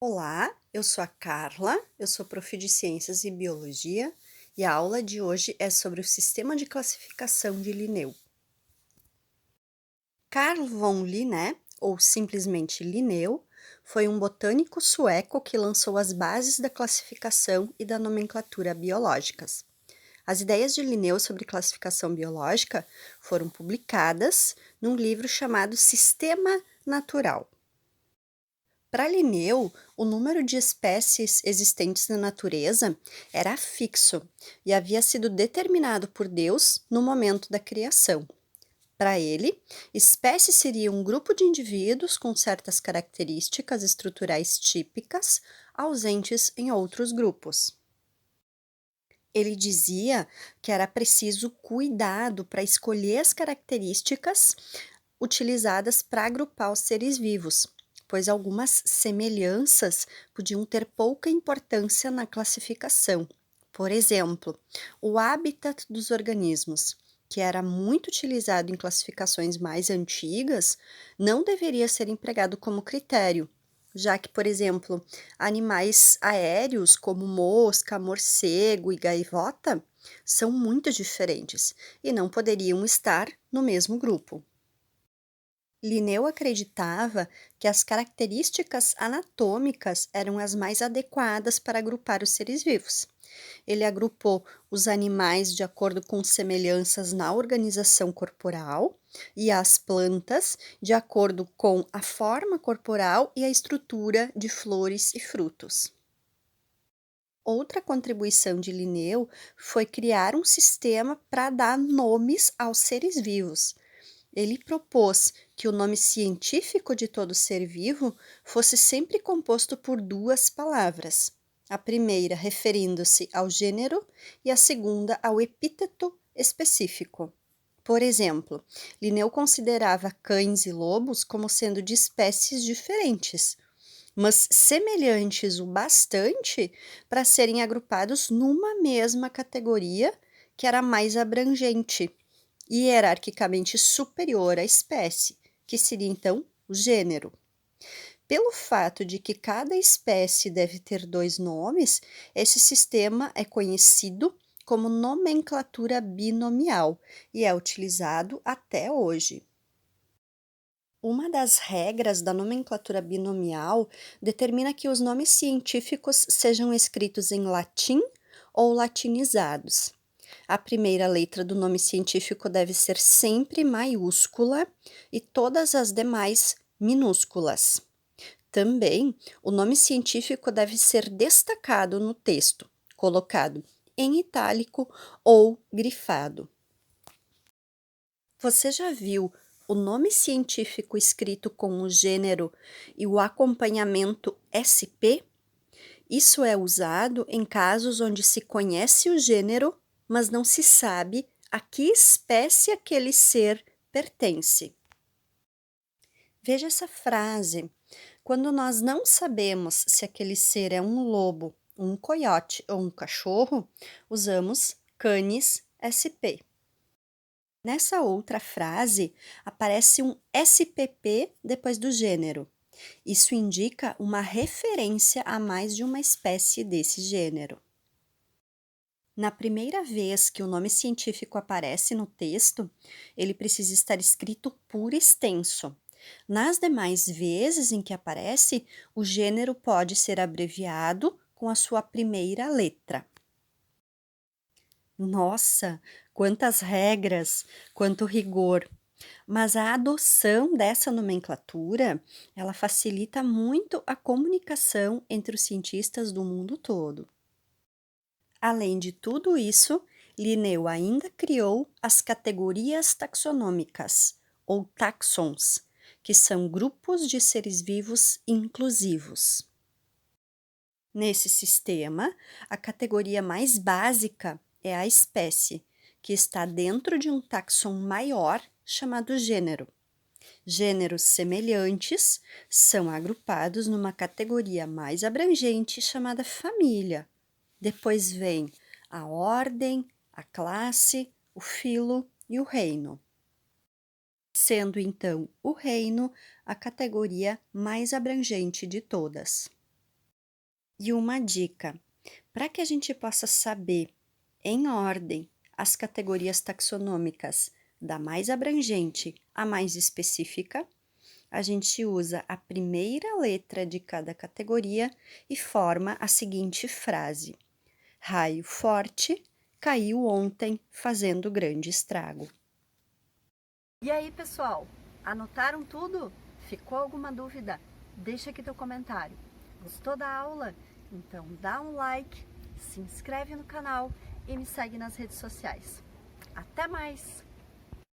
Olá, eu sou a Carla, eu sou prof de Ciências e Biologia e a aula de hoje é sobre o sistema de classificação de Linneu. Carl von Linné, ou simplesmente Linneu, foi um botânico sueco que lançou as bases da classificação e da nomenclatura biológicas. As ideias de Linneu sobre classificação biológica foram publicadas num livro chamado Sistema Natural. Para Linneu, o número de espécies existentes na natureza era fixo e havia sido determinado por Deus no momento da criação. Para ele, espécie seria um grupo de indivíduos com certas características estruturais típicas, ausentes em outros grupos. Ele dizia que era preciso cuidado para escolher as características utilizadas para agrupar os seres vivos, pois algumas semelhanças podiam ter pouca importância na classificação. Por exemplo, o habitat dos organismos, que era muito utilizado em classificações mais antigas, não deveria ser empregado como critério, já que, por exemplo, animais aéreos como mosca, morcego e gaivota são muito diferentes e não poderiam estar no mesmo grupo. Linneu acreditava que as características anatômicas eram as mais adequadas para agrupar os seres vivos. Ele agrupou os animais de acordo com semelhanças na organização corporal e as plantas de acordo com a forma corporal e a estrutura de flores e frutos. Outra contribuição de Linneu foi criar um sistema para dar nomes aos seres vivos. Ele propôs que o nome científico de todo ser vivo fosse sempre composto por duas palavras, a primeira referindo-se ao gênero e a segunda ao epíteto específico. Por exemplo, Linneu considerava cães e lobos como sendo de espécies diferentes, mas semelhantes o bastante para serem agrupados numa mesma categoria que era mais abrangente e hierarquicamente superior à espécie, que seria então o gênero. Pelo fato de que cada espécie deve ter dois nomes, esse sistema é conhecido como nomenclatura binomial e é utilizado até hoje. Uma das regras da nomenclatura binomial determina que os nomes científicos sejam escritos em latim ou latinizados. A primeira letra do nome científico deve ser sempre maiúscula e todas as demais minúsculas. Também, o nome científico deve ser destacado no texto, colocado em itálico ou grifado. Você já viu o nome científico escrito com o gênero e o acompanhamento SP? Isso é usado em casos onde se conhece o gênero, mas não se sabe a que espécie aquele ser pertence. Veja essa frase. Quando nós não sabemos se aquele ser é um lobo, um coiote ou um cachorro, usamos canis SP. Nessa outra frase, aparece um SPP depois do gênero. Isso indica uma referência a mais de uma espécie desse gênero. Na primeira vez que o nome científico aparece no texto, ele precisa estar escrito por extenso. Nas demais vezes em que aparece, o gênero pode ser abreviado com a sua primeira letra. Nossa, quantas regras, quanto rigor! Mas a adoção dessa nomenclatura, ela facilita muito a comunicação entre os cientistas do mundo todo. Além de tudo isso, Linneu ainda criou as categorias taxonômicas, ou taxons, que são grupos de seres vivos inclusivos. Nesse sistema, a categoria mais básica é a espécie, que está dentro de um taxon maior chamado gênero. Gêneros semelhantes são agrupados numa categoria mais abrangente chamada família. Depois vem a ordem, a classe, o filo e o reino. Sendo então o reino a categoria mais abrangente de todas. E uma dica: para que a gente possa saber em ordem as categorias taxonômicas da mais abrangente à mais específica, a gente usa a primeira letra de cada categoria e forma a seguinte frase: raio forte caiu ontem, fazendo grande estrago. E aí, pessoal, anotaram tudo? Ficou alguma dúvida? Deixa aqui teu comentário. Gostou da aula? Então dá um like, se inscreve no canal e me segue nas redes sociais. Até mais!